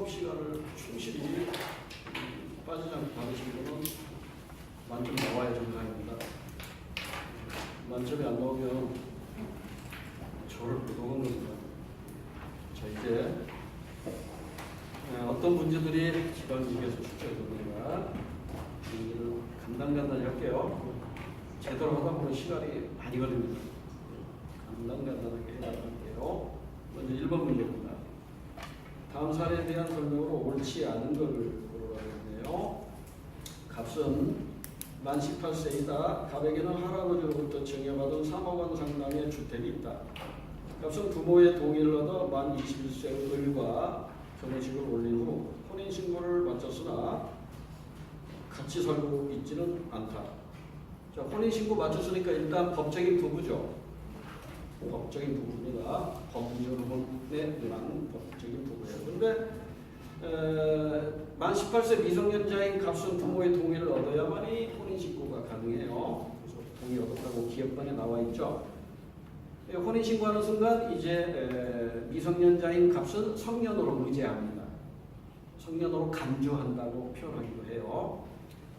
수업 시간을 충실히 빠지지 않고 받으신 분은 만점 나와야 정상입니다. 만점이 안 나오면 저를 부도한 겁니다. 자, 이제 어떤 문제들이 지방직에서 출제되는가 이를 간단히 할게요. 제대로 하다 보면 시간이 많이 걸립니다. 간단하게 해나갈게요. 먼저 1번 문제입니다. 다음 사례에 대한 설명으로 옳지 않은 것을 고르라고 했네요. 값은 만 18세이다. 갑에게는 할아버지로부터 증여받은 3억 원 상당의 주택이 있다. 값은 부모의 동의를 얻어 만 21세 을과 결혼식을 올린 후 혼인신고를 마쳤으나 같이 살고 있지는 않다. 자, 혼인신고 마쳤으니까 일단 법적인 부부죠. 법적인 부부입니다. 법률론에 의한 법적인 부부예요. 그런데 만 18세 미성년자인 값은 부모의 동의를 얻어야만이 혼인신고가 가능해요. 그래서 동의 얻었다고 기업관에 나와 있죠. 혼인신고하는 순간 이제 미성년자인 값은 성년으로 의제합니다. 성년으로 간주한다고 표현하기도 해요.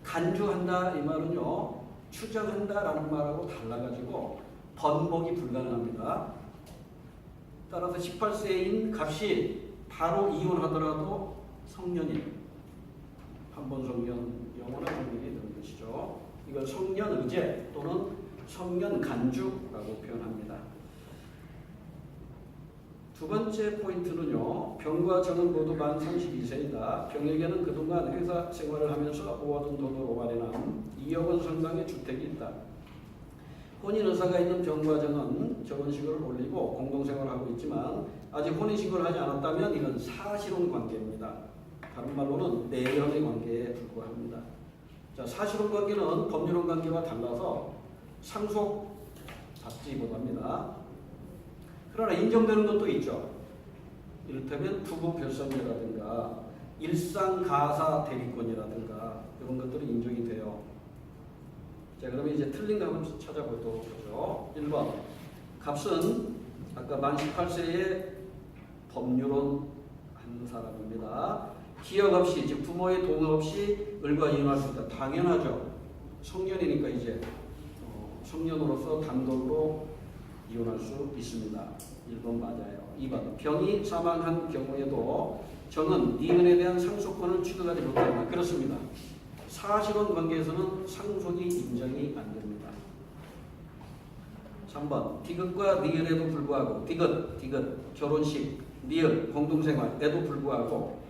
간주한다 이 말은요, 추정한다라는 말하고 달라가지고 번복이 불가능합니다. 따라서 18세인 값이 바로 이혼하더라도 성년이 한번 성년, 영원한 성년이 되는 것이죠. 이걸 성년 의제 또는 성년 간주라고 표현합니다. 두 번째 포인트는요, 병과 정은 모두 만 32세이다. 병에게는 그동안 회사 생활을 하면서 모아둔 돈으로 마련한 2억 원 상당의 주택이 있다. 혼인 의사가 있는 병과 정은 결혼식을 올리고 공동생활을 하고 있지만 아직 혼인신고를 하지 않았다면 이건 사실혼 관계입니다. 다른 말로는 내연의 관계에 불과합니다. 자, 사실혼 관계는 법률혼 관계와 달라서 상속받지 못합니다. 그러나 인정되는 것도 있죠. 이를테면 부부 별선제라든가 일상가사 대리권이라든가 이런 것들이 인정이 돼요. 자, 그러면 이제 틀린 거 한번 찾아보도록 하죠. 1번. 값은 아까 만 18세의 법률혼 한 사람입니다. 기억 없이, 즉 부모의 동의 없이 을과 이혼할 수 있다. 당연하죠. 성년이니까 이제 성년으로서 단독으로 이혼할 수 있습니다. 1번 맞아요. 2번. 병이 사망한 경우에도 정은 니은에 대한 상속권을 취득하지 못합니다. 그렇습니다. 사실혼 관계에서는 상속이 인정이 안 됩니다. 3번. 디귿과 니은에도 불구하고 디귿, 결혼식, 니은, 공동생활에도 불구하고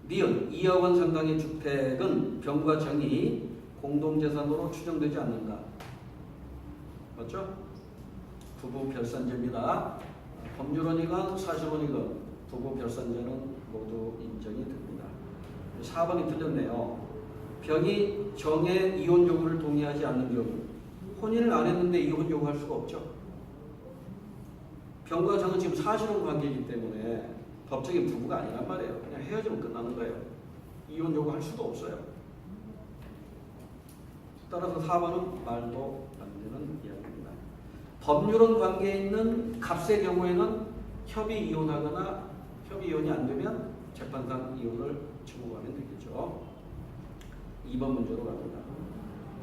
니은, 2억 원 상당의 주택은 병과 정이 공동재산으로 추정되지 않는다. 맞죠? 부부 별산제입니다. 법률혼이건 사실혼이건 부부 별산제는 모두 인정이 됩니다. 4번이 틀렸네요. 병이 정의 이혼 요구를 동의하지 않는 경우, 혼인을 안 했는데 이혼 요구할 수가 없죠. 병과 정은 지금 사실혼 관계이기 때문에 법적인 부부가 아니란 말이에요. 그냥 헤어지면 끝나는 거예요. 이혼 요구할 수도 없어요. 따라서 4번은 말도 안 되는 이야기입니다. 법률혼 관계에 있는 값의 경우에는 협의 이혼하거나 협의 이혼이 안 되면 재판상 이혼을 청구하면 되겠죠. 2번 문제로 갑니다.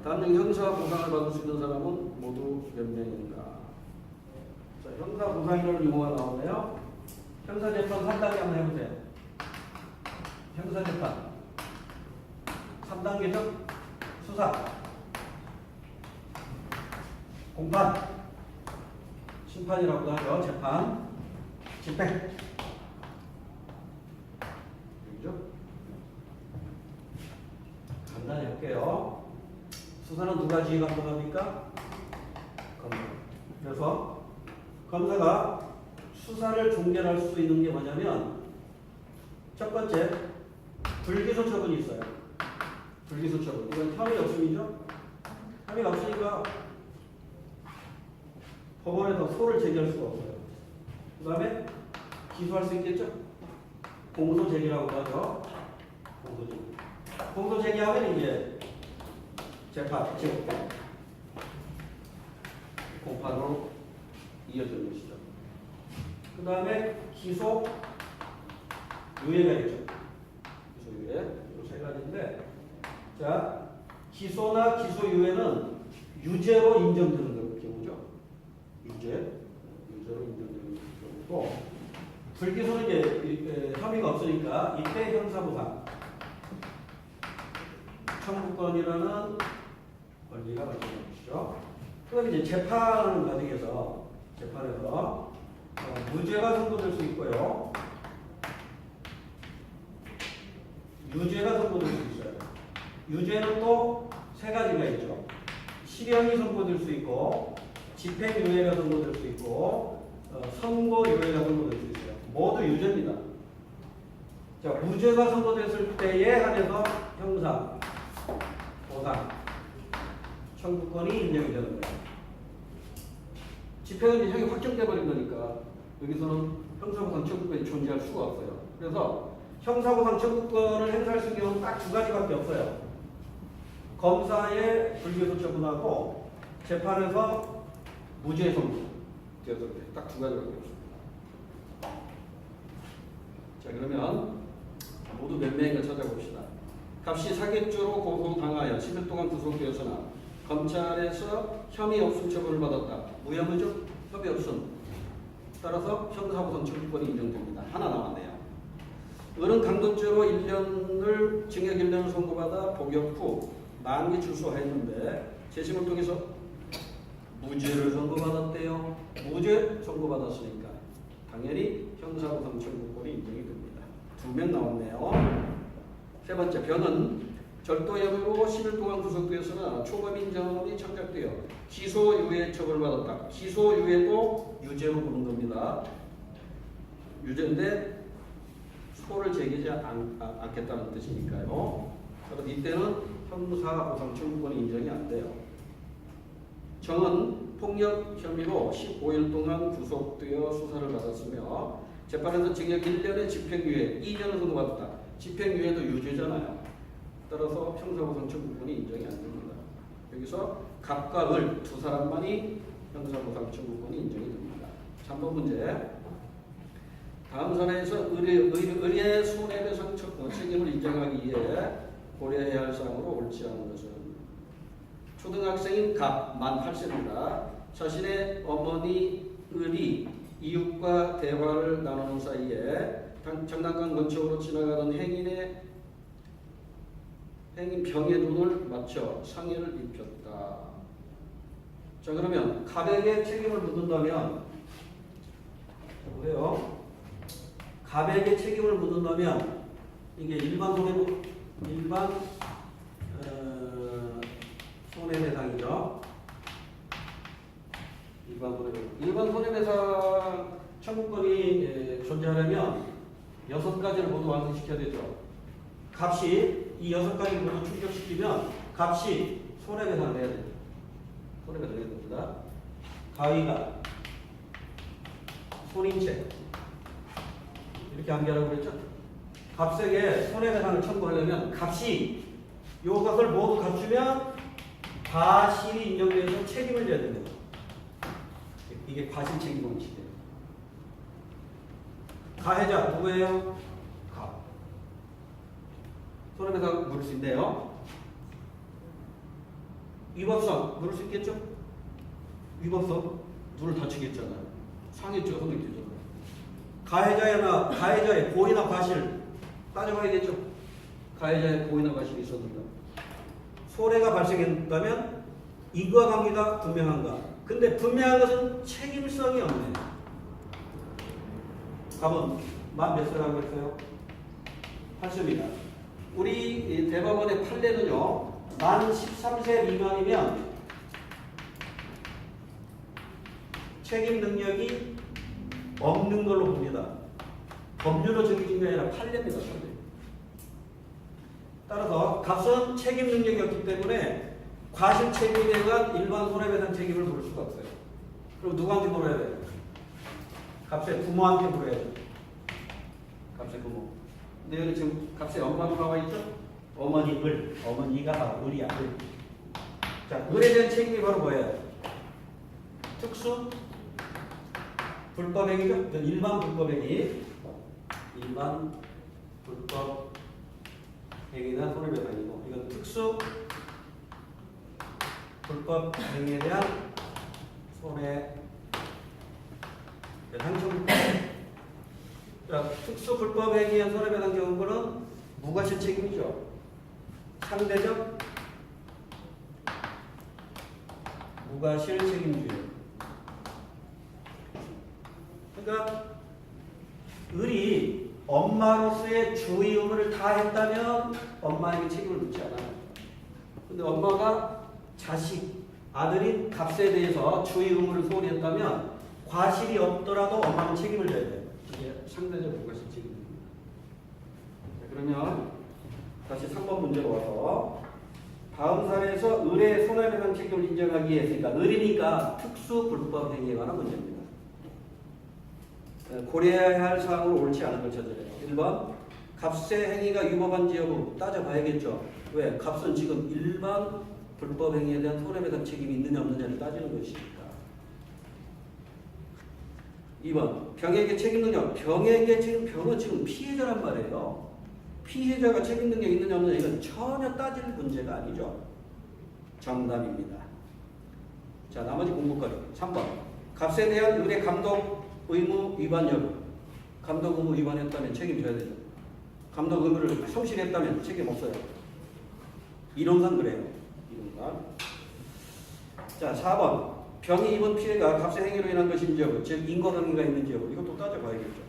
다음 중 형사 보상을 받을 수 있는 사람은 모두 몇 명인가? 자, 형사 보상이라는 용어가 나오네요. 형사재판 3단계 한번 해보세요. 형사재판 3단계죠? 수사, 공판, 심판이라고도 하죠. 재판, 집행. 그죠? 간단히 할게요. 수사는 누가 지휘 감독합니까? 검사. 그래서 검사가 수사를 종결할 수 있는 게 뭐냐면 첫 번째, 불기소 처분이 있어요. 불기소 처분. 이건 혐의 없음이죠. 혐의가 없으니까 법원에서 소를 제기할 수가 없어요. 그 다음에 기소할 수 있겠죠? 공소 제기라고 하죠. 공소 제기. 공소 제기하면 이제 재판, 즉 공판으로 이어지는 것이죠. 그 다음에 기소, 유예가 있죠. 이 세 가지인데, 자, 기소나 기소유예는 유죄로 인정되는 경우죠. 유죄로 인정되는 경우고, 불기소는 이제 혐의가 없으니까 이때 형사보상 청구권이라는 권리가 발생하는 것이죠. 그다음에 이제 재판하는 과정에서 재판에서 무죄가 선고될 수 있고요, 유죄가 선고될 수 있어요. 유죄는 또 세 가지가 있죠. 실형이 선고될 수 있고, 집행유예가 선고될 수 있고, 선고유예가 선고될 수 있어요. 모두 유죄입니다. 자, 무죄가 선고됐을 때에 한해서 형사, 보상, 청구권이 인정이 되는 거예요. 집행은 형이 확정돼 버린 거니까 여기서는 형사보상 청구권이 존재할 수가 없어요. 그래서 형사보상 청구권을 행사할 수 있는 경우는 딱 두 가지밖에 없어요. 검사의 불기소 처분하고 재판에서 무죄 선고. 딱 두 가지밖에 없습니다. 자, 그러면 모두 몇 명인가 찾아봅시다. 갑시 사기죄로 고소당하여 10일 동안 구속되었으나 검찰에서 혐의 없음 처분을 받았다. 무혐의죠? 혐의 없음. 따라서 형사보상 청구권이 인정됩니다. 하나 남았네요. 어른 강도죄로 1년을 징역 1년을 선고받아 복역 후 만기 출소했는데 재심을 통해서 무죄를 선고받았대요. 무죄 선고받았으니까 당연히 형사보상 청구권이 인정이 됩니다. 2명 나왔네요. 세 번째, 변은 절도 혐의로 10일 동안 구속되었으나 초범인 점이 청탁되어 기소유예 처벌받았다. 기소유예도 유죄로 보는 겁니다. 유죄인데 소를 제기하지 않겠다는 뜻이니까요. 그래서 이때는 형사보상 청구권이 인정이 안 돼요. 정은 폭력 혐의로 15일 동안 구속되어 수사를 받았으며 재판에서 징역 1년의 집행유예 2년을 선고받았다. 집행유예도 유죄잖아요. 따라서 형사보상 청구권이 인정이 안 됩니다. 여기서 갑과 을 두 사람만이 형사보상 청구권이 인정이 됩니다. 3번 문제. 다음 사례에서 의뢰의 손해배상 책임을 인정하기 위해 고려해야 할 사항으로 옳지 않은 것은 초등학생인 갑, 만 8세입니다. 자신의 어머니 을이 이웃과 대화를 나누는 사이에 장난감 근처로 지나가던 행인 병의 눈을 맞춰 상해를 입혔다. 자, 그러면 갑에게 책임을 묻는다면 보세요. 갑에게 책임을 묻는다면 이게 일반 손해배상이죠. 일반 손해배상 청구권이 존재하려면 6가지를 모두 완성시켜야 되죠. 값이 이 6가지를 모두 충족시키면 값이 손해배상을 해야 돼요. 손해배상을 해야 됩니다. 가위가 손인체 이렇게 암기하라고 그랬죠. 값에게 손해배상을 청구하려면 값이 이것을 모두 갖추면 과실이 인정돼서 책임을 져야 됩니다. 이게 과실 책임 원칙이에요. 가해자 누구예요? 갑. 손해배상 물을 수 있네요. 위법성 물을 수 있겠죠? 위법성 눈을 다치겠잖아요. 상해죄가 성립되잖아요. 가해자의 고의나 과실 따져봐야겠죠. 가해자의 고의나 과실이 있었는가. 손해가 발생했다면 인과관계가 분명한가. 근데 분명한 것은 책임성이 없네요. 답은 만 몇 살이라고 했어요? 8세입니다. 우리 대법원의 판례는요, 만 13세 미만이면 책임 능력이 없는 걸로 봅니다. 법률로 정해진 게 아니라 판례입니다. 판례. 따라서 값은 책임 능력이 없기 때문에 과실 책임에 대한 일반 손해배상 책임을 물을 수가 없어요. 그럼 누구한테 물어야 돼요? 값의 부모한테 물어야 돼요. 값의 부모. 근데 여기 지금 값의 엄마로 나와 있죠? 어머니가 바로 을이야. 을. 자, 을에 대한 책임이 바로 뭐예요? 특수 불법행위죠? 일반 불법행위. 일반 불법 행위에 대한 손해배상이고, 이건 특수 불법 행위에 대한 손해배상 청구. 자, 특수 불법 행위에 대한 손해배상 청구는 무과실 책임이죠. 상대적 무과실 책임주의. 그러니까 을이 엄마로서의 주의 의무를 다 했다면 엄마에게 책임을 묻지 않아요. 근데 엄마가 자식, 아들인 값에 대해서 주의 의무를 소홀히 했다면 과실이 없더라도 엄마는 책임을 져야 돼요. 이게 상대적 무과실 책임입니다. 자, 그러면 다시 3번 문제로 와서 다음 사례에서 을의 손해배상 책임을 인정하기 위해서, 그러니까 을이니까 특수 불법 행위에 관한 문제입니다. 고려해야 할 사항으로 옳지 않은 걸 찾아내요. 1번, 값의 행위가 위법한지 여부 따져봐야겠죠. 왜? 값은 지금 일반 불법 행위에 대한 손해배상 책임이 있느냐 없느냐를 따지는 것이니까. 2번, 병에게 책임 능력. 병에게 책임, 병은 지금 피해자란 말이에요. 피해자가 책임 능력 있느냐 없느냐 이건 전혀 따질 문제가 아니죠. 정답입니다. 자, 나머지 공부거리. 3번, 값에 대한 을의 감독 의무 위반 여부. 감독 의무 위반했다면 책임져야 되죠. 감독 의무를 성실히 했다면 책임 없어요. 이론상 그래요. 이론상. 자, 4번. 병이 입은 피해가 값의 행위로 인한 것인지 여부, 즉 인과관계가 있는지 여부. 이것도 따져봐야겠죠.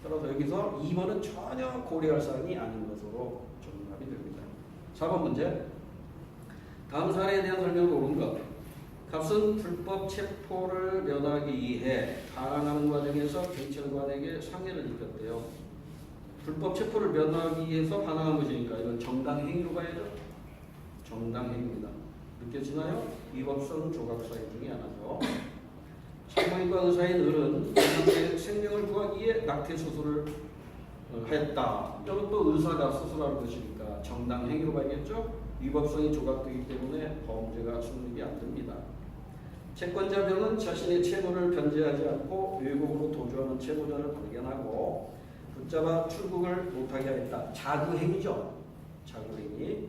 따라서 여기서 2번은 전혀 고려할 사항이 아닌 것으로 정답이 됩니다. 4번 문제. 다음 사례에 대한 설명을 옳은 것. 값은 불법 체포를 면하기 위해 반항하는 과정에서 경찰관에게 상해를 입혔대요. 불법 체포를 면하기 위해서 반항한 것이니까 이건 정당행위로 가야죠. 정당행위입니다. 느껴지나요? 위법성 조각사유 중에 하나죠. 산모인과 의사인 을은 남자의 생명을 구하기 위해 낙태 수술을 했다. 이건 또 의사가 수술하는 것이니까 정당행위로 가야겠죠. 위법성이 조각되기 때문에 범죄가 성립이 안 됩니다. 채권자 병은 자신의 채무를 변제하지 않고 외국으로 도주하는 채무자를 발견하고 붙잡아 출국을 못하게 하였다. 자구행위죠. 자구행위.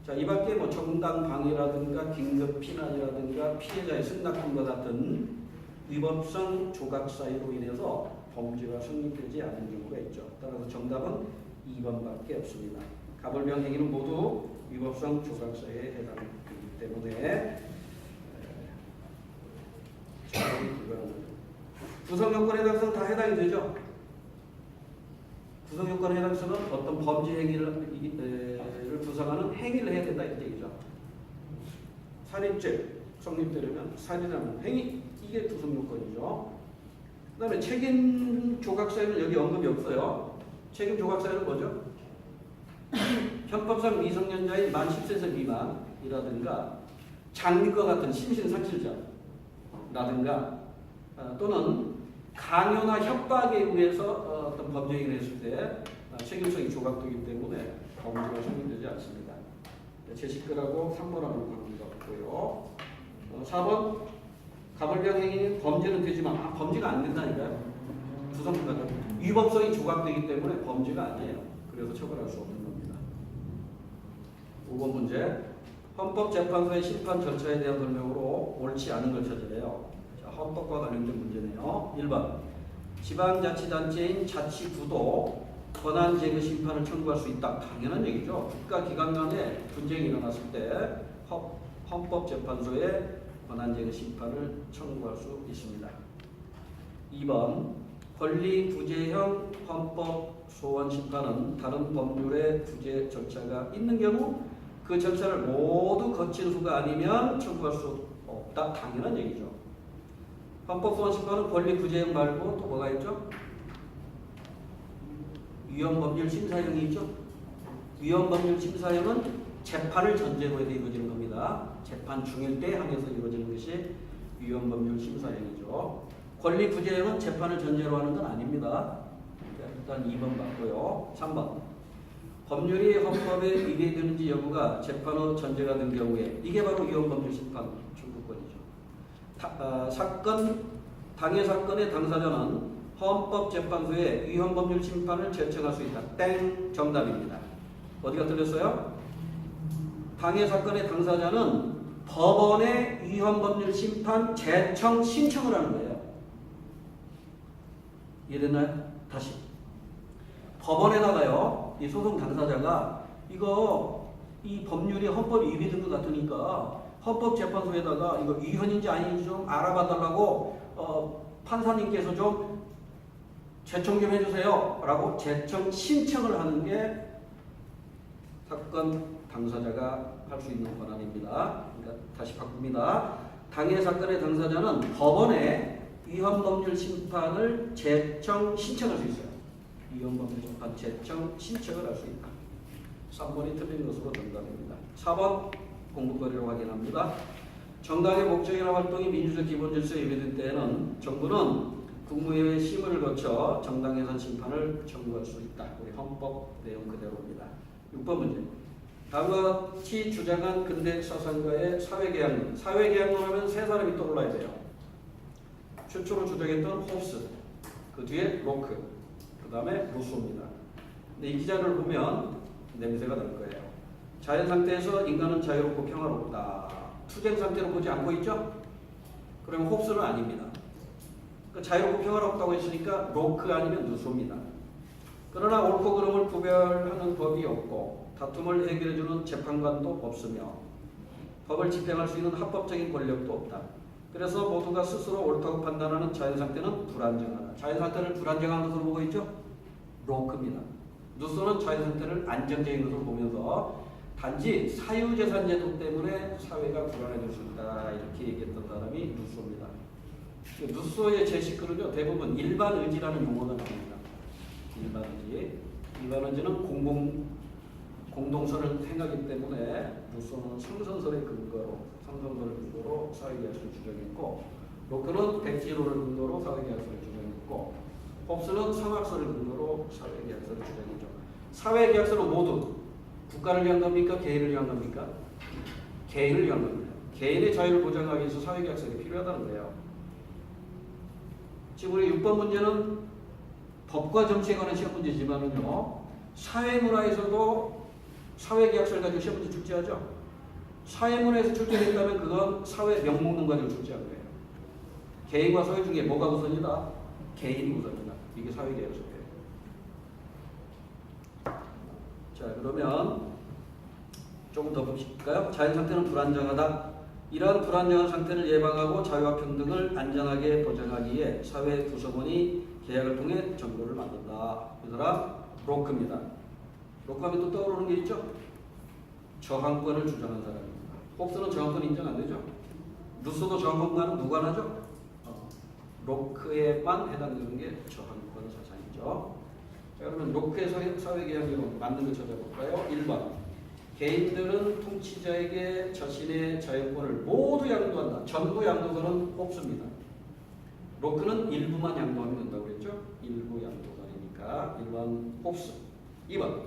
자, 이 밖에 뭐 정당 방해라든가 긴급 피난이라든가 피해자의 승낙금과 같은 위법성 조각 사유로 인해서 범죄가 성립되지 않은 경우가 있죠. 따라서 정답은 2번밖에 없습니다. 가불병 행위는 모두 위법성 조각 사유에 해당되기 때문에 구성요건에 해당성 다 해당이 되죠. 구성요건에 해당성은 어떤 범죄 행위를 구성하는 행위를 해야 된다 이런 얘기죠. 살인죄 성립되려면 살인하는 행위, 이게 구성요건이죠. 그 다음에 책임 조각사유는 여기 언급이 없어요. 책임 조각사유는 뭐죠? 형법상 미성년자인 만 10세에서 미만이라든가 장님과 같은 심신상실자라든가 또는 강요나 협박에 의해서 어떤 범죄 행위를 했을 때 책임성이 조각되기 때문에 범죄가 성립되지 않습니다. 제시글하고 3번하고 관계가 없고요. 4번 가불병 행위는 범죄는 되지만 범죄가 안 된다니까요. 구성부가 위법성이 조각되기 때문에 범죄가 아니에요. 그래서 처벌할 수 없는 겁니다. 5번 문제. 헌법재판소의 심판 절차에 대한 설명으로 옳지 않은 걸 찾으래요. 자, 헌법과 관련된 문제네요. 1번. 지방자치단체인 자치구도 권한제거 심판을 청구할 수 있다. 당연한 얘기죠. 국가기관 간에 분쟁이 일어났을 때 헌법재판소에 권한제거 심판을 청구할 수 있습니다. 2번. 권리구제형 헌법소원 심판은 다른 법률의 구제 절차가 있는 경우 그 절차를 모두 거친 후가 아니면 청구할 수 없다. 당연한 얘기죠. 헌법소원 심판은 권리구제형 말고 또 뭐가 있죠? 위헌법률심사형이 있죠. 위헌법률심사형은 재판을 전제로 해서 이루어지는 겁니다. 재판 중일 때 항해서 이루어지는 것이 위헌법률심사형이죠. 권리구제형은 재판을 전제로 하는 건 아닙니다. 일단 2번 맞고요. 3번. 법률이 헌법에 위배되는지 여부가 재판 후 전제가 된 경우에 이게 바로 위헌법률심판 청구권이죠. 당해 사건의 당사자는 헌법재판소에 위헌법률심판을 제청할 수 있다. 땡. 정답입니다. 어디가 틀렸어요? 방해 사건의 당사자는 법원의 위헌법률 심판 재청 신청을 하는 거예요. 이해됐나요? 다시. 법원에다가요, 이 소송 당사자가 이거 이 법률이 헌법 위배된 것 같으니까 헌법재판소에다가 이거 위헌인지 아닌지 좀 알아봐 달라고 판사님께서 좀 재청 좀 해주세요 라고 재청 신청을 하는 게 사건 당사자가 할 수 있는 권한입니다. 그러니까 다시 바꿉니다. 당해 사건의 당사자는 법원에 위헌법률 심판을 재청 신청할 수 있어요. 위헌법률 심판 재청 신청을 할 수 있다. 3번이 틀린 것으로 정답입니다. 4번 공부거리로 확인합니다. 정당의 목적이나 활동이 민주적 기본 질서에 위배된 때에는 정부는 국무회의 심의를 거쳐 정당예산 심판을 청구할 수 있다. 우리 헌법 내용 그대로입니다. 6번 문제. 다음과 같이 주장한 근대 사상가의 사회계약론. 사회계약론 하면 세 사람이 떠올라야 돼요. 최초로 주장했던 홉스, 그 뒤에 로크, 그 다음에 루소입니다. 근데 이 기자를 보면 냄새가 날 거예요. 자연 상태에서 인간은 자유롭고 평화롭다. 투쟁 상태로 보지 않고 있죠? 그러면 홉스는 아닙니다. 그러니까 자유롭고 평화롭다고 했으니까 로크 아니면 루소입니다. 그러나 옳고 그름을 구별하는 법이 없고 다툼을 해결해주는 재판관도 없으며 법을 집행할 수 있는 합법적인 권력도 없다. 그래서 모두가 스스로 옳다고 판단하는 자연상태는 불안정하다. 자연상태를 불안정한 것으로 보고 있죠? 로크입니다. 누소는 자연상태를 안정적인 것으로 보면서 단지 사유재산제도 때문에 사회가 불안해질 수 있다. 이렇게 얘기했던 사람이 누소입니다. 누소의 제시글은요, 대부분 일반의지라는 용어가 나옵니다. 일반의지. 일반의지는 공동선을 행하기 때문에 루소는 상선설의 근거로 사회계약서를 주장했고, 로크는 백지로를 근거로 사회계약서를 주장했고, 홉스는 성악설을 근거로 사회계약서를 주장했죠. 사회계약서는 모두 국가를 위한 겁니까? 개인을 위한 겁니까? 개인을 위한 겁니다. 개인의 자유를 보장하기 위해서 사회계약서가 필요하다는 거예요. 지금 우리 6번 문제는 법과 정치에 관한 시험 문제지만은요, 사회문화에서도 사회계약서를 가지고 시험 문제 출제하죠. 사회문화에서 출제됐다면 그건 사회 명목론 가지고 출제한 거예요. 개인과 사회 중에 뭐가 우선이다? 개인이 우선이다. 이게 사회계약서예요. 자, 그러면 조금 더 보실까요? 자연상태는 불안정하다. 이러한 불안정한 상태를 예방하고 자유와 평등을 안전하게 보장하기에 사회 구성원이 계약을 통해 정보를 만든다. 그 사람 로크입니다. 로크하면 또 떠오르는 게 있죠? 저항권을 주장한 사람입니다. 홉스는 저항권 인정 안 되죠? 루소도 저항권과는 무관하죠? 로크에만 해당되는 게 저항권 사상이죠. 자, 그러면 로크의 사회계약으로 맞는 걸 찾아볼까요? 1번. 개인들은 통치자에게 자신의 자유권을 모두 양도한다. 전부 양도권은 홉스입니다. 로크는 일부만 양도하면 된다고 그랬죠? 일부 양도권이니까 1번 홉스. 2번.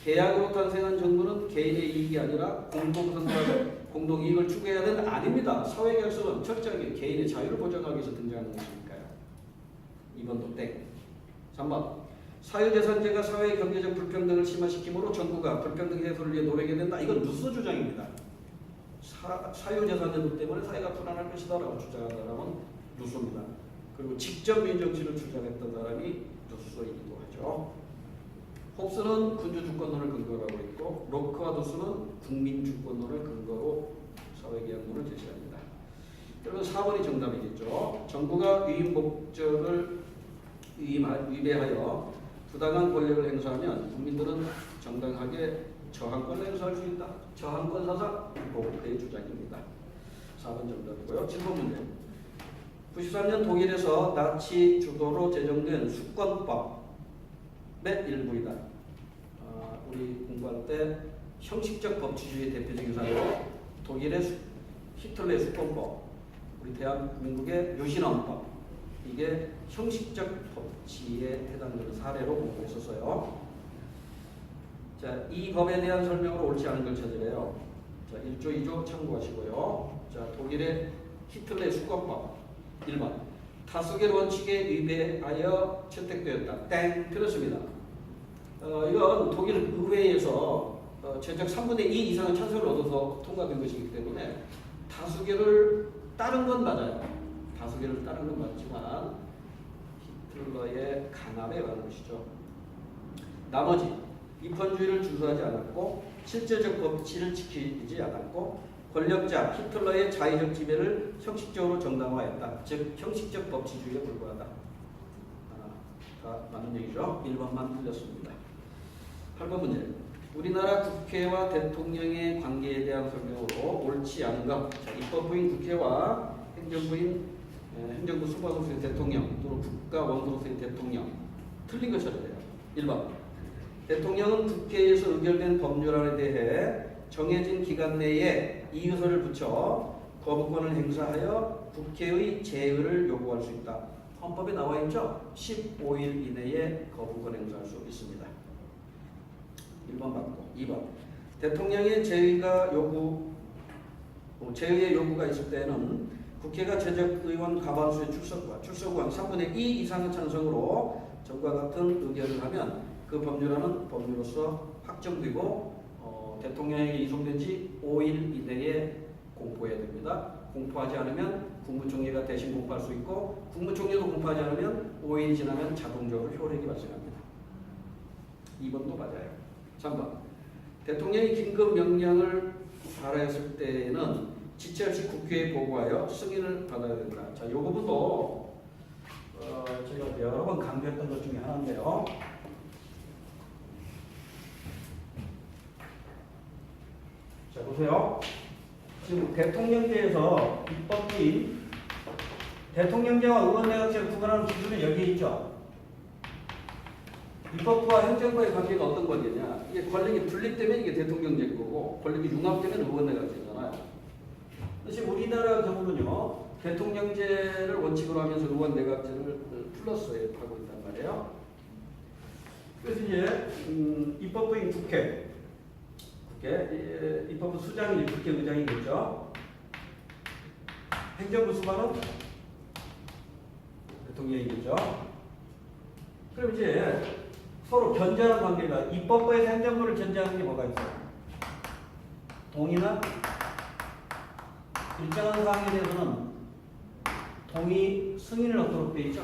계약으로 탄생한 정부는 개인의 이익이 아니라 공동이익을 추구해야 되는 아닙니다. 사회계약서는 철저하게 개인의 자유를 보장하기 위해서 등장하는 것이니까요. 2번도 땡. 3번. 사유재산제가 사회의 경제적 불평등을 심화시키므로 정부가 불평등 해소를 위해 노력해야 된다. 이건 누스 주장입니다. 사유재산제도 때문에 사회가 불안할 것이다 라고 주장한 사람은 누스입니다. 그리고 직접 민정치를 주장했던 사람이 누스이기도 하죠. 홉스는 군주주권론을 근거로 하고 있고 로크와 누스는 국민주권론을 근거로 사회계약론을 제시합니다. 그러면 4번이 정답이겠죠. 정부가 위임 목적을 위배하여 부당한 권력을 행사하면 국민들은 정당하게 저항권을 행사할 수 있다. 저항권 사상 로크의 주장입니다. 4번 정답이고요. 7번 문제. 93년 독일에서 나치 주도로 제정된 수권법의 일부이다. 우리 공부할 때 형식적 법치주의의 대표적인 사례로 독일의 히틀러의 수권법, 우리 대한민국의 유신헌법, 이게 형식적 법치에 해당되는 사례로 공부했었어요. 자, 이 법에 대한 설명으로 옳지 않은 걸 찾으래요. 자, 1조, 2조 참고하시고요. 자, 독일의 히틀러의 수권법 1번. 다수결 원칙에 위배하여 채택되었다. 땡. 틀렸습니다. 이건 독일 의회에서 최적 3분의 2 이상의 찬성을 얻어서 통과된 것이기 때문에 다수결을 따른 건 맞아요. 다수결을 따른 건 맞지만 히틀러의 강압에 의한 것이죠. 나머지 입헌주의를 준수하지 않았고 실제적 법치를 지키지 않았고 권력자 히틀러의 자의적 지배를 형식적으로 정당화했다. 즉 형식적 법치주의에 불과하다. 다 맞는 얘기죠. 1번만 틀렸습니다. 8번 문제. 우리나라 국회와 대통령의 관계에 대한 설명으로 옳지 않은 것. 자, 입법부인 국회와 행정부 수반으로서의 대통령 또는 국가원수로서의 대통령. 틀린 거 찾아야 돼요. 1번. 대통령은 국회에서 의결된 법률안에 대해 정해진 기간 내에 이의서를 붙여 거부권을 행사하여 국회의 제의를 요구할 수 있다. 헌법에 나와 있죠? 15일 이내에 거부권 행사할 수 있습니다. 1번 맞고 2번. 대통령의 제의의 요구가 있을 때는 국회가 제적의원 과반수의 출석권 3분의 2 이상의 찬성으로 전과 같은 의결을 하면 그 법률안은 법률로서 확정되고 대통령에게 이송된 지 5일 이내에 공포해야 됩니다. 공포하지 않으면 국무총리가 대신 공포할 수 있고 국무총리도 공포하지 않으면 5일이 지나면 자동적으로 효력이 발생합니다. 2번도 맞아요. 3번. 대통령이 긴급 명령을 발하였을 때에는 지체 없이 국회에 보고하여 승인을 받아야 된다. 자, 이 부분도 제가 여러 번 강조했던 것 중에 하나인데요. 자, 보세요. 지금 대통령제에서 입법부인 대통령제와 의원내각제를 구분하는 기준은 여기에 있죠. 입법부와 행정부의 관계가 어떤 관계냐? 이게 권력이 분립되면 이게 대통령제인 거고 권력이 융합되면 의원내각제잖아요. 그래서 우리나라 경우는요. 대통령제를 원칙으로 하면서 의원내각제를 플러스에 하고 있단 말이에요. 그래서 이제 입법부인 국회 입법부 수장이 국회의장이겠죠. 행정부 수반은 대통령이겠죠. 그럼 이제 서로 견제하는 관계가 입법부에서 행정부를 견제하는 게 뭐가 있어요? 동의나 일정한 사항에 대해서는 동의, 승인을 얻도록 되어 있죠.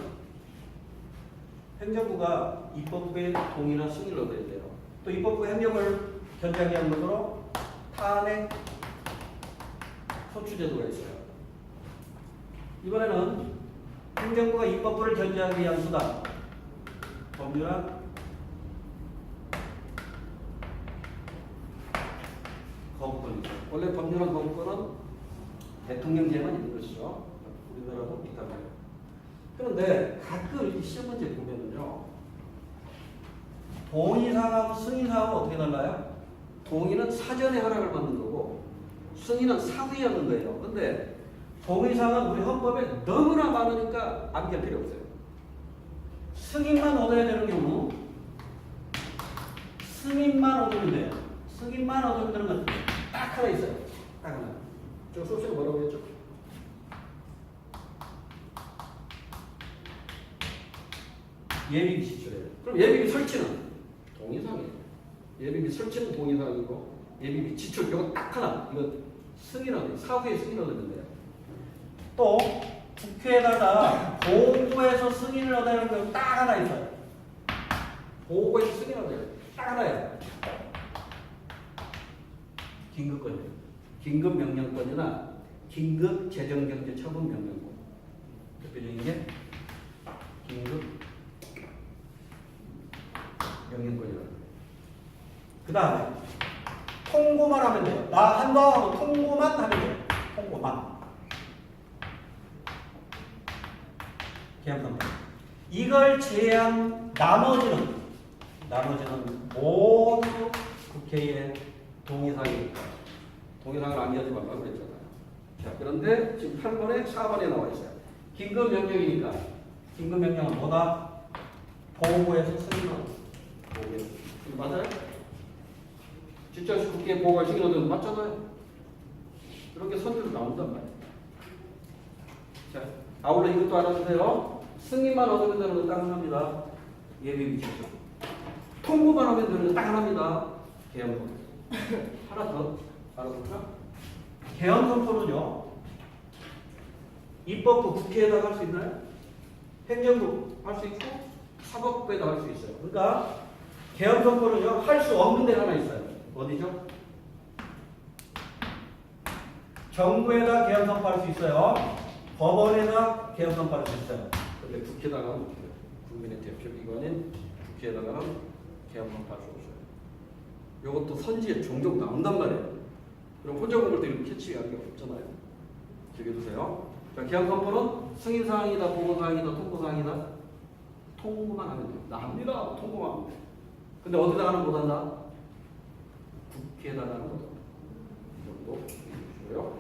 행정부가 입법부의 동의나 승인을 얻어야 돼요. 또 입법부 행정을 견제하기 위한 것으로 탄핵 소추제도가 있어요. 이번에는 행정부가 입법부를 견제하기 위한 수단 법률안 거부권이죠. 원래 법률안 거부권은 대통령제만 있는 것이죠. 우리나라도 비슷하고요. 그런데 가끔 이렇게 시험 문제 보면은요, 동의사항하고 승인사항은 어떻게 달라요? 동의는 사전에 허락을 받는 거고 승인은 사후에 하는 거예요. 그런데 동의사항은 우리 헌법에 너무나 많으니까 암기할 필요 없어요. 승인만 얻어야 되는 경우 승인만 얻으면 돼요. 승인만 얻으면 되는 건 딱 하나 있어요. 딱 하나. 저 수업시간에 뭐라고 했죠? 예비비 지출이에요. 그럼 예비비 설치는 동의사항이에요. 예비비 설치는 동의사항이고 예비비 지출 이거 딱 하나. 이거 승인하는 사후에 승인하는 돼요. 또 국회에다가 보고에서 승인을 얻어야 하는 거 딱 하나 있어요. 보고에서 승인을 얻어야 돼요. 딱 하나예요. 긴급권이에요. 긴급명령권이나 긴급재정경제처분명령권. 대표적인 게 긴급명령권이라고. 그 다음에 통고만 하면 돼요. 나 한다 하고 통고만 하면 돼요. 통고만. 계약상태. 이걸 제외한 나머지는 모두 국회의 동의사항이니까 동의사항을 암기하지 말라고 그랬잖아요. 자, 그런데 지금 8번에 4번에 나와 있어요. 긴급명령이니까 긴급명령은 뭐다? 보고에서 승인하는 보고에서. 맞아요? 진짜 국회에 보고가 승인하는 거 맞잖아요. 이렇게 선택도 나온단 말이에요. 자, 아울러 이것도 알아주세요. 승인만 얻으면 되는 건 딱 하나입니다. 예비비 지출. 통보만 하면 되는 건 딱 하나입니다. 계약권. 하나 더 알아볼까? 개헌 선포는요. 입법부 국회에다가 할 수 있나요? 행정부 할 수 있고 사법부에다 할 수 있어요. 그러니까 개헌 선포는요. 할 수 없는 데가 하나 있어요. 어디죠? 정부에다 개헌 선포할 수 있어요. 법원에다 개헌 선포할 수 있어요. 근데 국회에다가는 국민의 대표기관인 국회에다가는 개헌 선포할 수 없어요. 이것도 선지에 종종 나온단 말이에요. 그럼 혼자 공부할 때 이렇게 캐치하는 게 없잖아요. 기억해두세요. 자, 개헌 선포는 승인사항이다, 보고사항이다, 통보사항이다. 통보만 하면 돼요. 납니다. 통보만 하면 돼요. 근데 어디다가는 못한다? 국회에다가는 못한다. 이 정도 해주시고요.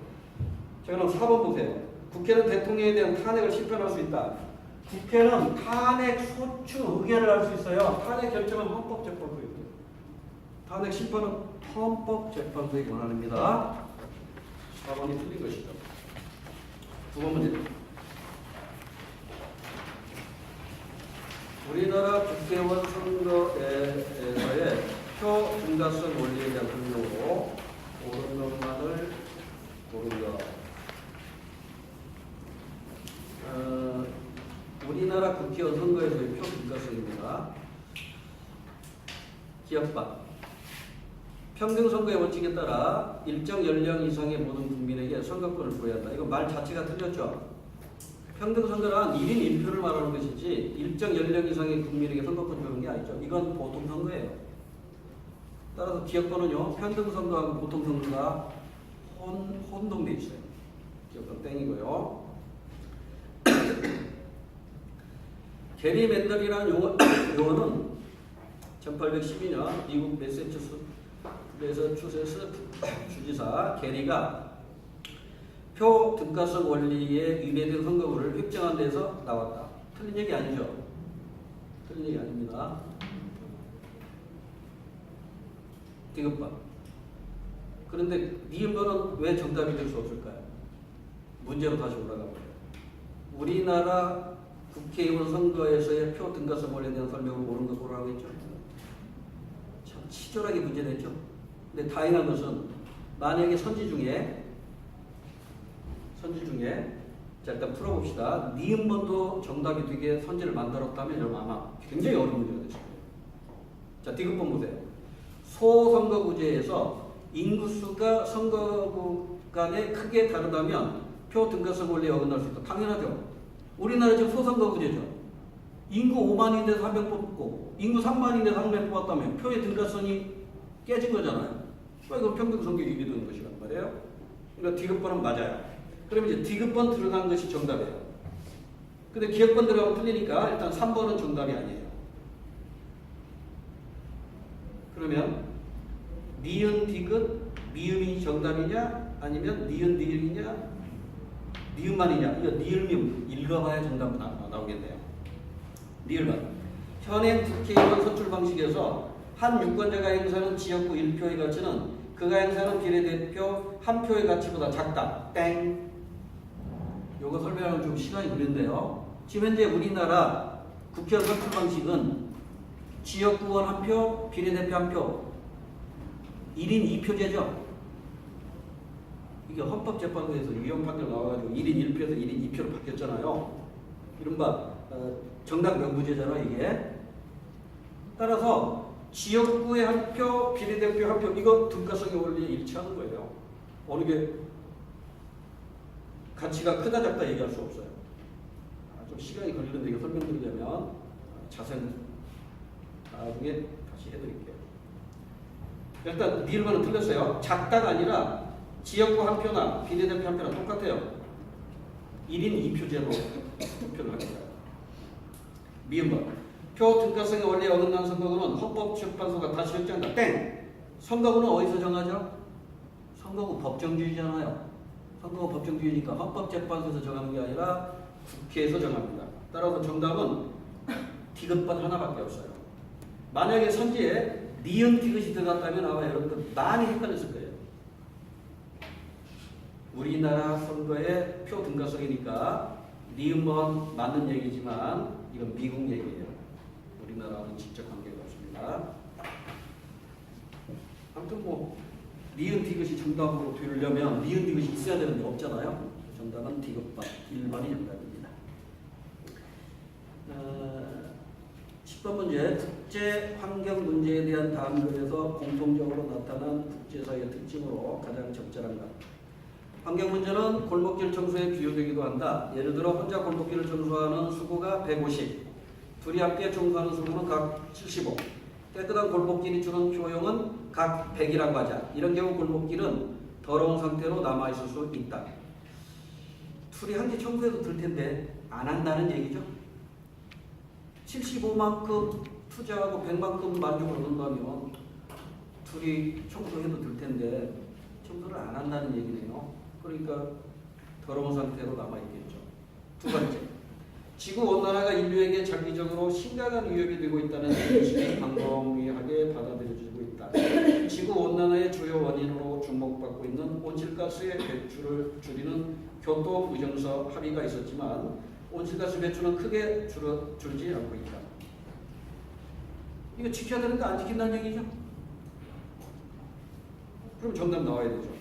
자, 그럼 4번 보세요. 국회는 대통령에 대한 탄핵을 심판할 수 있다. 국회는 탄핵 소추 의결을 할 수 있어요. 탄핵 결정은 헌법재판소에 있어요. 탄핵 심판은 헌법재판소의 권한입니다. 4번이 틀린 것이죠. 9번 문제. 우리나라 국회의원 선거에서의 표 증가성 원리에 대한 설명으로 옳은 것만을 고른다. 우리나라 국회의원 선거에서의 표 증가성입니다. 기억반. 평등 선거의 원칙에 따라 일정 연령 이상의 모든 국민에게 선거권을 부여한다. 이거 말 자체가 틀렸죠. 평등 선거란 1인 1표를 말하는 것이지 일정 연령 이상의 국민에게 선거권 주는 게 아니죠. 이건 보통 선거예요. 따라서 기억권은요. 평등 선거하고 보통 선거가 혼동돼 있어요. 기억권 땡이고요. 게리 맨더리라는 용어는 1812년 미국 매사추세츠 주지사 게리가 표 등가성 원리에 위배된 선거구를 획정한 데서 나왔다. 틀린 얘기 아니죠? 틀린 얘기 아닙니다. 디귿번. 그런데 니은번은 왜 정답이 될 수 없을까요? 문제로 다시 올라가 보세요. 우리나라 국회의원 선거에서의 표 등가성 원리에 대한 설명을 옳은 것 고르라고 했죠. 참 치졸하게 문제냈죠. 근데 다행한 것은 만약에 선지 중에 자 일단 풀어봅시다. 니은번도 정답이 되게 선지를 만들었다면 여러분 아마 굉장히 어려운 문제가 됐을 거예요. 자 디귿번 보세요. 소선거구제에서 인구수가 선거구 간에 크게 다르다면 표 등가성 원리에 어긋날 수 있다. 당연하죠. 우리나라 지금 소선거구제죠. 인구 5만인데서 100 뽑고 인구 3만인데서 100 뽑았다면 표의 등가성이 깨진 거잖아요. 이건 평등선거에 위배되는 것이란 말이에요. 그러니까 디귿번은 맞아요. 그럼 이제 디귿번 들어간 것이 정답이에요. 근데 기억번 들어가면 틀리니까 일단 3번은 정답이 아니에요. 그러면 니은 디귿 미음이 정답이냐 아니면 니은 디귿이냐 니은만이냐 이거 니을 미음 읽어봐야 정답 나오겠네요. 니을만. 현행 국회의원 선출 방식에서 한 유권자가 행사하는 지역구 1표의 가치는 그가 행사하는 비례대표 한 표의 가치보다 작다. 땡. 요거 설명하면 좀 시간이 걸리는데요. 지금 현재 우리나라 국회의원 선출 방식은 지역구원 한 표, 비례대표 한 표, 1인 2표제죠. 이게 헌법재판소에서 유형 판결 나와가지고 1인 1표에서 1인 2표로 바뀌었잖아요. 이른바 정당 명부제잖아요 이게. 따라서 지역구의 한 표, 비례대표 한 표 이거 등가성의 원리에 일치하는 거예요. 어느 게 가치가 크다 작다 얘기할 수 없어요. 좀 시간이 걸리는데 이거 설명드리려면 자세히 나중에 다시 해드릴게요. 일단 니을만은 틀렸어요. 작다가 아니라 지역구 한 표나 비례대표 한 표나 똑같아요. 1인 2표제로 투표를 하겠다. 미음번. 표 등가성의 원리에 어긋난 선거구는 헌법재판소가 다시 결정한다. 땡! 선거구는 어디서 정하죠? 선거구 법정주의잖아요. 선거구 법정주의니까 헌법재판소에서 정하는 게 아니라 국회에서 정합니다. 따라서 정답은 디귿번 하나밖에 없어요. 만약에 선지에 니은 디귿이 들어갔다면 아마 여러분들 많이 헷갈렸을 거예요. 우리나라 선거의 표 등가성이니까 니은번 맞는 얘기지만 이건 미국 얘기예요. 우리나라와는 직접 관계가 없습니다. 아무튼 뭐 니은 디귿이 정답으로 되려면 니은 디귿이 있어야 되는데 없잖아요. 정답은 디귿밥 1번이 정답입니다. 10번 문제. 국제 환경 문제에 대한 다음 글에서 공통적으로 나타난 국제사회의 특징으로 가장 적절한 것. 환경 문제는 골목길 청소에 비유되기도 한다. 예를 들어 혼자 골목길을 청소하는 수고가 150, 둘이 함께 청소하는 수고는 각 75. 깨끗한 골목길이 주는 효용은 각 100이라고 하자. 이런 경우 골목길은 더러운 상태로 남아있을 수 있다. 둘이 함께 청소해도 될 텐데 안 한다는 얘기죠. 75만큼 투자하고 100만큼 만족을 얻는다면 둘이 청소해도 될 텐데 청소를 안 한다는 얘기네요. 그러니까 더러운 상태로 남아있겠죠. 두 번째, 지구온난화가 인류에게 장기적으로 심각한 위협이 되고 있다는 인식이 광범위하게 받아들여지고 있다. 지구온난화의 주요 원인으로 주목받고 있는 온실가스의 배출을 줄이는 교통의정서 합의가 있었지만 온실가스 배출은 크게 줄지 않고 있다. 이거 지켜야 되는데 안 지킨다는 얘기죠? 그럼 정답 나와야 되죠.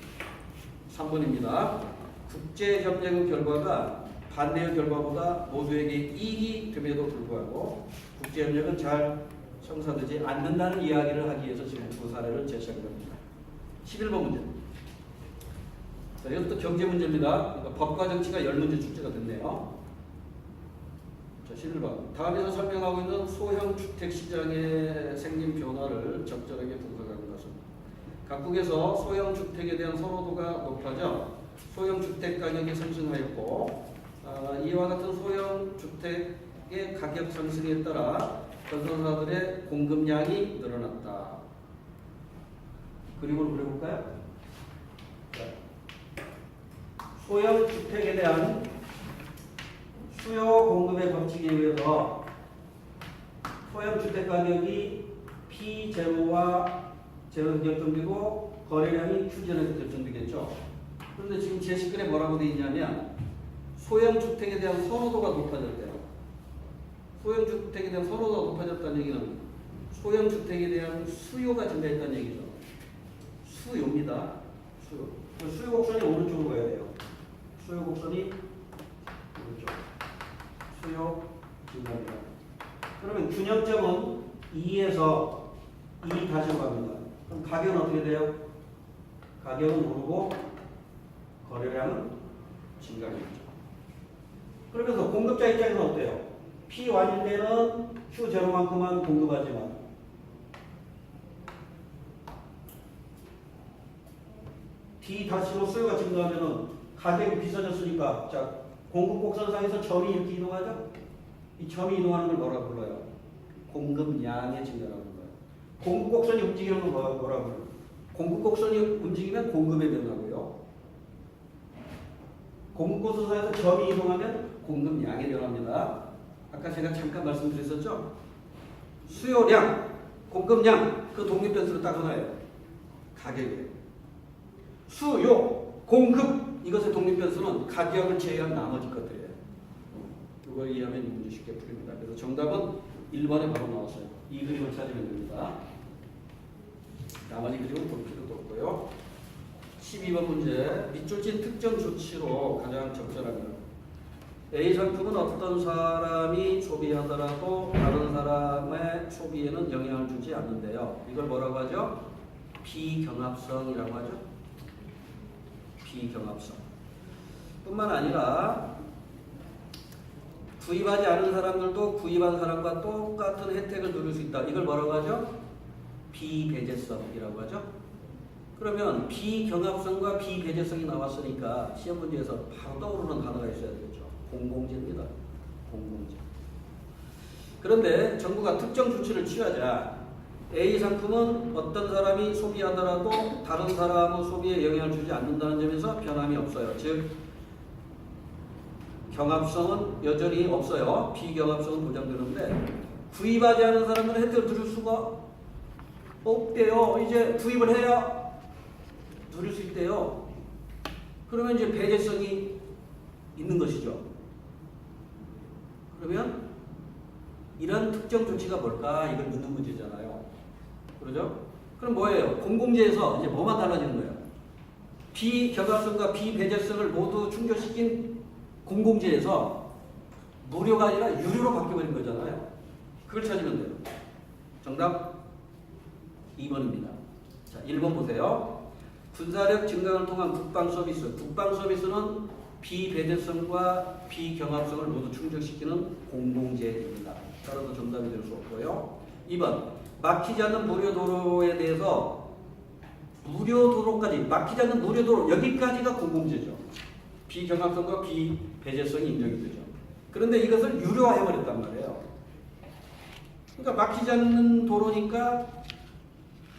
3번입니다. 국제협력의 결과가 반대의 결과보다 모두에게 이익이 됨에도 불구하고 국제협력은 잘 성사되지 않는다는 이야기를 하기 위해서 지금 두 사례를 제시한 겁니다. 11번 문제. 자, 이것도 경제 문제입니다. 그러니까 법과 정치가 10문제 출제가 됐네요. 자, 11번. 다음에서 설명하고 있는 소형 주택 시장의 생긴 변화를 적절하게 분석하는 것은 각국에서 소형 주택에 대한 선호도가 높아져 소형 주택 가격이 상승하였고 이와 같은 소형 주택의 가격 상승에 따라 건설사들의 공급량이 늘어났다. 그림으로 그려볼까요? 소형 주택에 대한 수요 공급의 법칙에 의해서 소형 주택 가격이 P0와 제로 결정되고 거래량이 Q0에서 결정되겠죠. 그런데 지금 제시글에 뭐라고 되어 있냐면 소형 주택에 대한 선호도가 높아졌대요. 소형 주택에 대한 선호도가 높아졌다는 얘기는 소형 주택에 대한 수요가 증가했다는 얘기죠. 수요입니다. 수요. 수요 곡선이 오른쪽으로 가야 돼요. 수요 곡선이 오른쪽. 수요 증가입니다. 그러면 균형점은 2에서 2 다시로 갑니다. 그럼 가격은 어떻게 돼요? 가격은 오르고 거래량은 증가하겠죠. 그러면서 공급자 입장에서는 어때요? P 완일 때는 Q0만큼만 공급하지만 D 다시로 수요가 증가하면은 가격이 비싸졌으니까 자 공급 곡선상에서 점이 이렇게 이동하죠? 이 점이 이동하는 걸 뭐라고 불러요? 공급량의 증가라는 거예요. 공급 곡선이 움직이는 걸 뭐라고 불러요? 공급 곡선이 움직이면 공급의 변화고요. 공급 곡선상에서 점이 이동하면 공급량이 변합니다. 아까 제가 잠깐 말씀드렸었죠? 수요량, 공급량 그 독립변수를 딱 하나예요. 가격이에요. 수요, 공급 이것의 독립변수는 가격을 제외한 나머지 것들이에요. 이걸 이해하면 이 문제 쉽게 풀립니다. 그래서 정답은 1번에 바로 나왔어요. 이 그림을 찾으면 됩니다. 나머지 그림은 볼 필요도 없고요. 12번 문제. 밑줄진 특정 조치로 가장 적절합니다. A 상품은 어떤 사람이 소비하더라도 다른 사람의 소비에는 영향을 주지 않는데요. 이걸 뭐라고 하죠? 비경합성이라고 하죠. 비경합성. 뿐만 아니라 구입하지 않은 사람들도 구입한 사람과 똑같은 혜택을 누릴 수 있다. 이걸 뭐라고 하죠? 비배제성이라고 하죠. 그러면 비경합성과 비배제성이 나왔으니까 시험 문제에서 바로 떠오르는 단어가 있어야 되겠죠. 공공재입니다. 공공재. 그런데 정부가 특정 조치를 취하자 A 상품은 어떤 사람이 소비하더라도 다른 사람의 소비에 영향을 주지 않는다는 점에서 변함이 없어요. 즉 경합성은 여전히 없어요. 비경합성은 보장되는데 구입하지 않은 사람은 혜택을 누릴 수가 없대요. 이제 구입을 해야 누릴 수 있대요. 그러면 이제 배제성이 있는 것이죠. 그러면 이런 특정 조치가 뭘까? 이걸 묻는 문제잖아요. 그러죠? 그럼 뭐예요? 공공재에서 이제 뭐만 달라지는 거예요? 비경합성과 비배제성을 모두 충족시킨 공공재에서 무료가 아니라 유료로 바뀌어버린 거잖아요. 그걸 찾으면 돼요. 정답 2번입니다. 자, 1번 보세요. 군사력 증강을 통한 국방 서비스. 국방 서비스는 비배제성과 비경합성을 모두 충족시키는 공공재입니다. 따라서 정답이 될 수 없고요. 2번. 막히지 않는 무료도로에 대해서 무료도로까지, 막히지 않는 무료도로, 여기까지가 공공재죠. 비경합성과 비배제성이 인정이 되죠. 그런데 이것을 유료화해버렸단 말이에요. 그러니까 막히지 않는 도로니까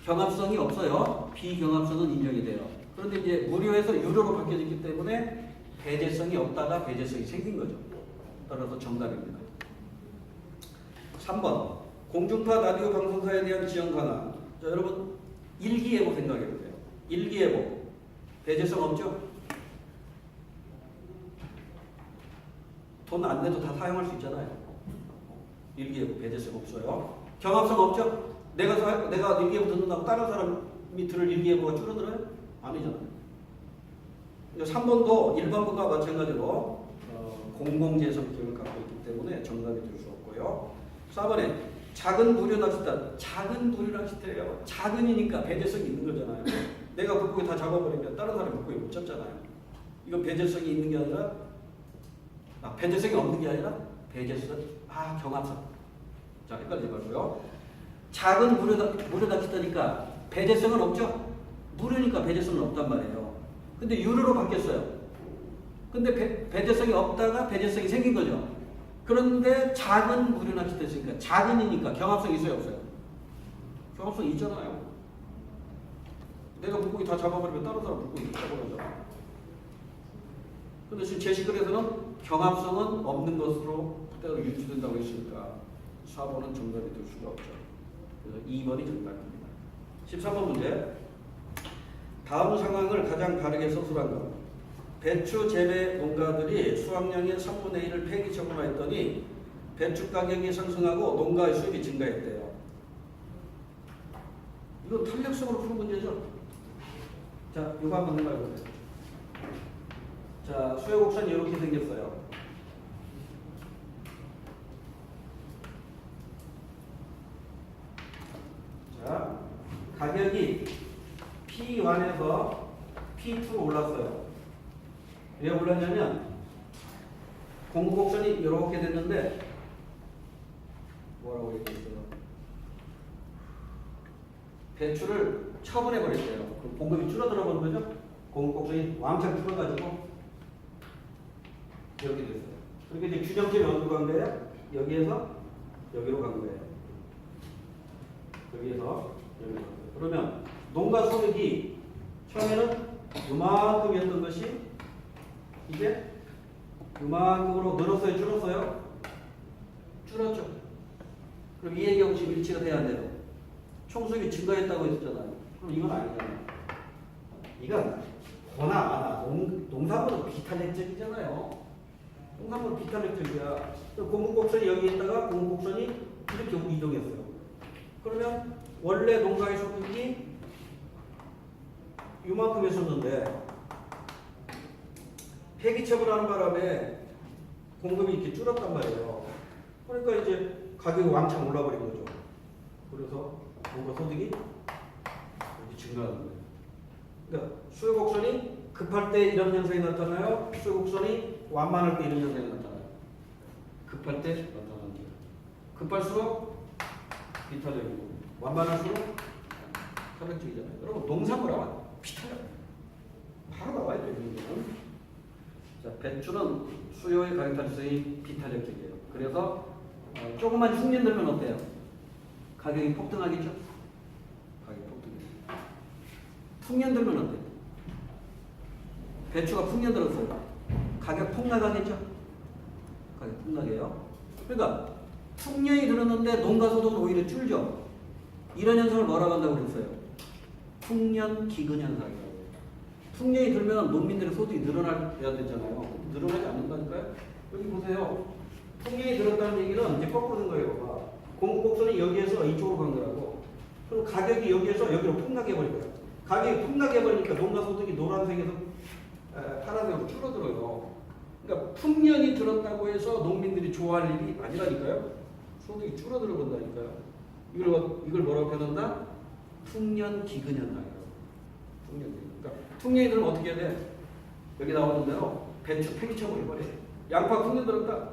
경합성이 없어요. 비경합성은 인정이 돼요. 그런데 이제 무료에서 유료로 바뀌어졌기 때문에 배제성이 없다가 배제성이 생긴 거죠. 따라서 정답입니다. 3번. 공중파 라디오 방송사에 대한 지원 강화. 자, 여러분 일기예보 생각해 보세요. 일기예보. 배제성 없죠? 돈 안 내도 다 사용할 수 있잖아요. 일기예보 배제성 없어요. 경합성 없죠? 내가 일기예보 듣는다고 다른 사람이 들을 일기예보가 줄어들어요? 아니잖아요. 3번도 1번과 마찬가지로 공공재 성격을 갖고 있기 때문에 정답이 될 수 없고요. 4번에 작은 무료 낚싯대. 작은 무료 낚싯대예요. 작은이니까 배제성이 있는 거잖아요. 내가 물고기 다 잡아버리면 다른 사람이 물고기 못 잡잖아요. 이건 배제성이 있는 게 아니라 배제성이 없는 게 아니라 배제성, 경합성. 자, 헷갈리지 말고요. 작은 무료 낚싯대니까 배제성은 없죠? 무료니까 배제성은 없단 말이에요. 근데 유료로 바뀌었어요. 근데 배제성이 없다가 배제성이 생긴 거죠. 그런데 작은 무료 낚싯대 있으니까 작은이니까 경합성이 있어요, 없어요? 경합성이 있잖아요. 내가 물고기 다 잡아버리면 다른 사람 물고기 못 잡아가잖아. 근데 지금 제시글에서는 경합성은 없는 것으로 그대로 유지된다고 했으니까 4번은 정답이 될 수가 없죠. 그래서 2번이 정답입니다. 13번 문제. 다음 상황을 가장 바르게 서술한 것. 배추 재배 농가들이 수확량의 3분의 1을 폐기 처분했더니 배추 가격이 상승하고 농가의 수입이 증가했대요. 이건 탄력성으로 푸는 문제죠. 자, 이거 한번 해봐보세요. 자, 수요곡선이 이렇게 생겼어요. 자, 가격이 P1에서 P2로 올랐어요. 왜 올랐냐면 공급곡선이 이렇게 됐는데 뭐라고 얘기했어요? 배추를 처분해 버렸어요. 그럼 공급이 줄어들어 버린 거죠? 공급곡선이 왕창 줄어가지고 이렇게 됐어요. 그러니까 이제 균형점이 어디로 간 거예요? 여기에서 여기로 간 거예요. 여기에서 여기로 간 거예요. 그러면 농가 소득이 처음에는 이만큼이었던 것이 이제 이만큼으로 늘었어요? 줄었어요? 줄었죠. 그럼 이 얘기하고 지금 일치가 돼야 안 돼요? 총수익이 증가했다고 했잖아요. 그럼 이건 아니잖아요. 이건 보나 마나 농산물은 비탄력적이잖아요. 농산물은 비탄력적이야. 공급곡선이 여기 있다가 공급곡선이 이렇게 이동했어요. 그러면 원래 농가의 소득이 이만큼 했었는데 폐기 처분하는 바람에 공급이 이렇게 줄었단 말이에요. 그러니까 이제 가격이 왕창 올라버린 거죠. 그래서 농가 소득이 이렇게 증가하는 거예요. 그러니까 수요곡선이 급할 때 이런 현상이 나타나요. 수요곡선이 완만할 때 이런 현상이 나타나요. 급할 때 나타나는 거예요. 급할수록 비탄력이고 완만할수록 탄력적이잖아요. 여러분 농산물하면 비탄력 바로 나와야 돼요. 자, 배추는 수요의 가격 탄력성이 비탄력적이에요. 그래서 조금만 흉년 들면 어때요? 가격이 폭등하겠죠? 가격이 폭등해요. 풍년 들면 어때요? 배추가 풍년 들었어요. 가격 폭락하겠죠? 가격 폭락해요. 그러니까 풍년이 들었는데 농가 소득은 오히려 줄죠. 이런 현상을 뭐라고 한다고 그랬어요? 풍년 기근 현상이라고. 풍년이 들면 농민들의 소득이 늘어나야 되잖아요. 늘어나지 않는다니까요. 여기 보세요. 풍년이 들었다는 얘기는 이제 거꾸로 된 거예요. 공급곡선이 여기에서 이쪽으로 간 거라고. 그럼 가격이 여기에서 여기로 폭락해 버릴 거예요. 가격이 폭락해 버리니까 농가 소득이 노란색에서 파란색으로 줄어들어요. 그러니까 풍년이 들었다고 해서 농민들이 좋아할 일이 아니라니까요. 소득이 줄어들어 본다니까요. 이걸 뭐라고 표현한다? 풍년 기근현상이라고. 풍년 기근. 그러니까 풍년이 들면 어떻게 해야 돼? 여기 나오는 대로 배추 폐기처분 해버려. 양파 풍년 들었다.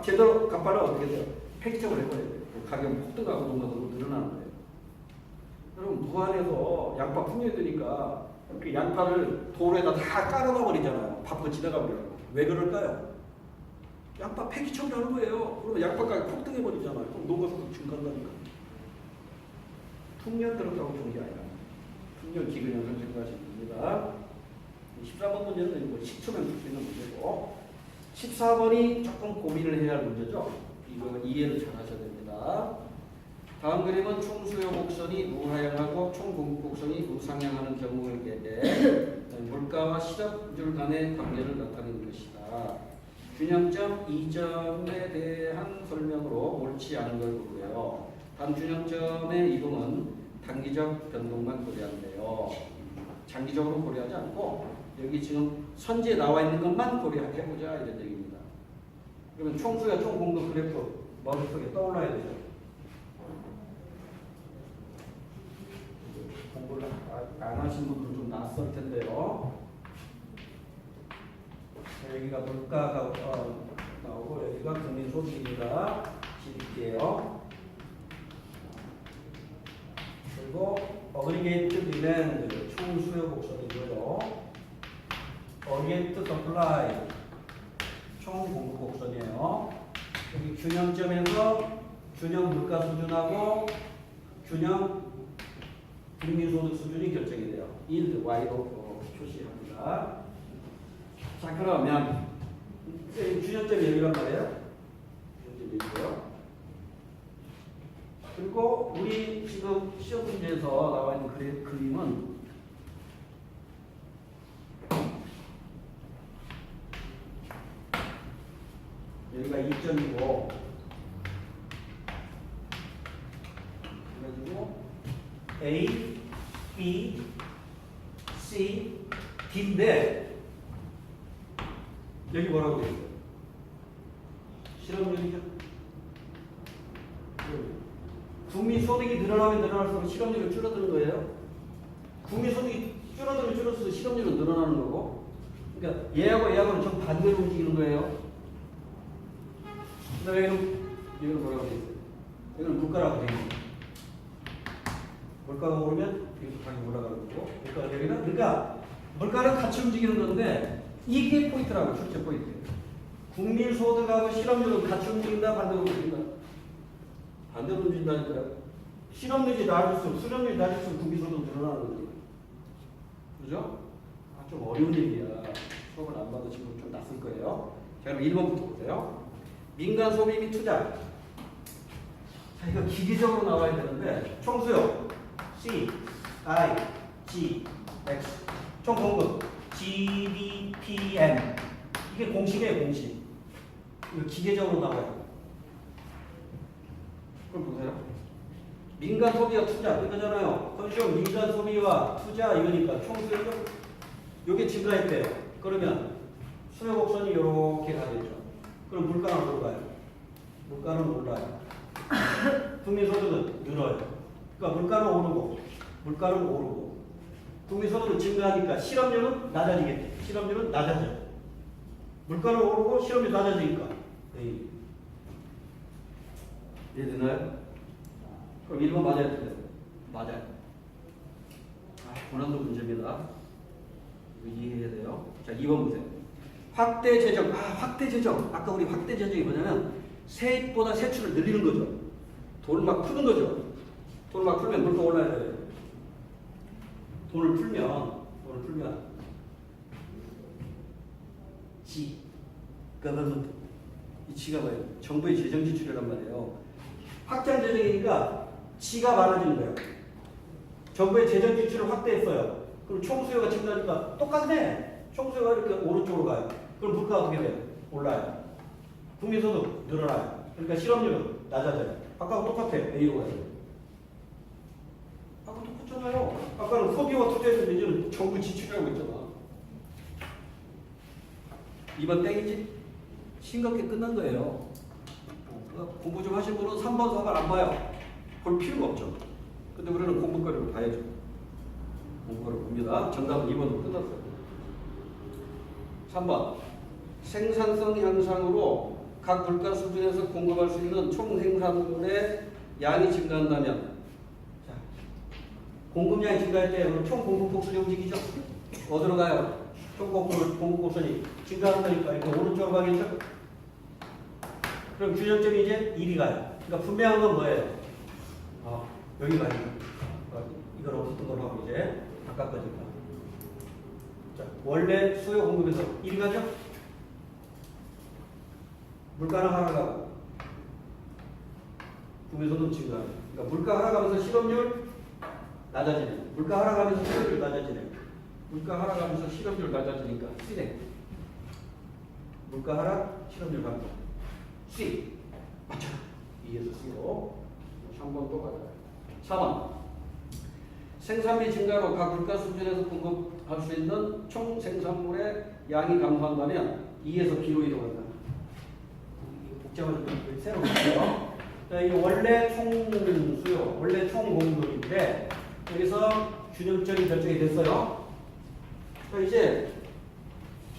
제대로 값발라 어떻게 돼요? 폐기처분 해버려야 돼요. 가격이 폭등하고 농가도 늘어나는 거예요. 여러분 무안에서 양파 풍년이 드니까 그 양파를 도로에다 다 깔아놔 버리잖아요. 바쁘게 지나가 버려요. 왜 그럴까요? 양파 폐기처분 하는 거예요. 그러면 양파 가격 폭등해 버리잖아요. 그럼 농가 소득 증가한다니까. 풍년 들었다고 좋은 게 아니라 풍년 기근현상 생각하시면 됩니다. 13번 문제는 뭐 10초면 풀 수 있는 문제고 14번이 조금 고민을 해야 할 문제죠. 이거 이해를 잘 하셔야 됩니다. 다음 그림은 총수요 곡선이 우하향하고 총공급 곡선이 우상향하는 경우에게 물가와 시접률 간의 관계를 나타내는 것이다. 균형점 2점에 대한 설명으로 옳지 않은 걸 보고요. 단 균형점의 이동은 단기적 변동만 고려한대요. 장기적으로 고려하지 않고 여기 지금 선지에 나와 있는 것만 고려해보자 이런 얘기입니다. 그러면 총수야 총공급 그래프 머릿속에 떠올라야 되죠. 공부를 안 하신 분들은 좀 낯설 텐데요. 여기가 물가가 나오고 여기가 국민소득입니다. 지울게요. 그리고 어그리게이트 디맨드 총수요 곡선이고요. 어리엔트 서플라이 총공급 곡선이에요. 여기 균형점에서 균형 물가 수준하고 균형 국민소득 수준이 결정이 돼요. 일드 Y로 표시합니다. 자 그러면 균형점이 여기란 말이에요. 균형점이 있고요. 그리고 우리 지금 시험 문제에서 나와 있는 그림은 여기가 2점이고 그래가지고 A, B, C, D인데 여기 뭐라고 되어 있어요? 실업률이죠? 국민소득이 늘어나면 늘어날수록 실업률이 줄어드는 거예요. 국민소득이 줄어들면 줄어들수록 실업률은 늘어나는 거고 그러니까 얘하고 얘하고는 정반대로 움직이는 거예요. 그 다음에 이건 뭐라고 되어 있어요? 이건 물가라고 되어 있어요. 물가가 오르면 여기서 당연히 올라가는 거고 물가가 내리면 그러니까 물가는 같이 움직이는 건데 이게 포인트라고 출제 포인트. 국민소득하고 실업률은 같이 움직인다 반대로 움직인다. 반대로 움직인다니까요. 실업률이 낮을수록 수령률이 낮을수록 국민소득은 늘어나는 거죠. 그죠? 좀 어려운 얘기야. 수업을 안 받으신 분 좀 낯설 거예요. 자 그럼 1번부터 보세요. 민간 소비 및 투자. 자 이거 기계적으로 나와야 되는데 총수요. C, I, G, X 총 공급 GDPM 이게 공식이에요 공식. 이거 기계적으로 나와요. 그럼 보세요. 민간 소비와 투자 이거잖아요. 컨슘 민간 소비와 투자 이거니까 총수요. 요게 증가했대요. 그러면 수요 곡선이 이렇게 가겠죠. 그럼 물가는 올라가요. 물가는 올라요. 국민소득은 늘어요. 그러니까 물가는 오르고 물가는 오르고 국민소득은 증가하니까 실업률은 낮아지겠죠. 실업률은 낮아져요. 물가는 오르고 실업률이 낮아지니까 이해되나요? 그럼 1번 맞아야 돼요. 맞아요. 고난도 문제입니다. 이해해야 돼요. 자 2번 보세요. 확대 재정. 확대 재정. 아까 우리 확대 재정이 뭐냐면 세입보다 세출을 늘리는 거죠. 돈을 막 푸는 거죠. 돈을 막 풀면 물가 올라야 돼요. 돈을 풀면 G government 이 G가 뭐예요? 정부의 재정 지출이란 말이에요. 확장 재정이니까 G가 많아지는 거예요. 정부의 재정 지출을 확대했어요. 그럼 총수요가 증가하니까 똑같네. 총수요가 이렇게 오른쪽으로 가요. 그럼 물가가 어떻게 돼요? 올라요. 국민소득 늘어나요. 그러니까 실업률은 낮아져요. 아까하고 똑같아요. A로 가요. 아까 똑같잖아요. 아까는 소비와 투자했는데 이제는 정부 지출이라고 했잖아. 2번 땡이지? 싱겁게 끝난 거예요. 그러니까 공부 좀 하신 분은 3번, 4번 안 봐요. 볼 필요가 없죠. 근데 우리는 공부거리를 봐야죠. 공부거리를 봅니다. 정답은 2번으로 끝났어요. 3번. 생산성 향상으로 각 물가 수준에서 공급할 수 있는 총 생산물의 양이 증가한다면, 자, 공급량이 증가할 때 총 공급 곡선이 움직이죠? 어디로 가요? 총 공급 곡선이 증가한다니까 이거 오른쪽으로 가겠죠? 그럼 균형점이 이제 1이 가요. 그러니까 분명한 건 뭐예요? 여기 가니까 이걸 없었던 걸로 하고 이제 바꿔니까. 자, 원래 수요 공급에서 1이 가죠? 물가는 하락하고 구매소득 증가. 그러니까 물가 하락하면서 실업률 낮아지네. 물가 하락하면서 실업률 낮아지네. 물가 하락하면서 실업률 낮아지니까 C네. 물가 하락, 실업률 감소. C. 맞죠? 2에서 C로. 3번 또 가자. 4번. 생산비 증가로 각 물가 수준에서 공급할 수 있는 총 생산물의 양이 감소한다면 2에서 B로 이동한다. 복잡한 새로 볼게요. 자, 이 원래 총 수요, 원래 총 공급인데 여기서 균형점이 결정이 됐어요. 자, 이제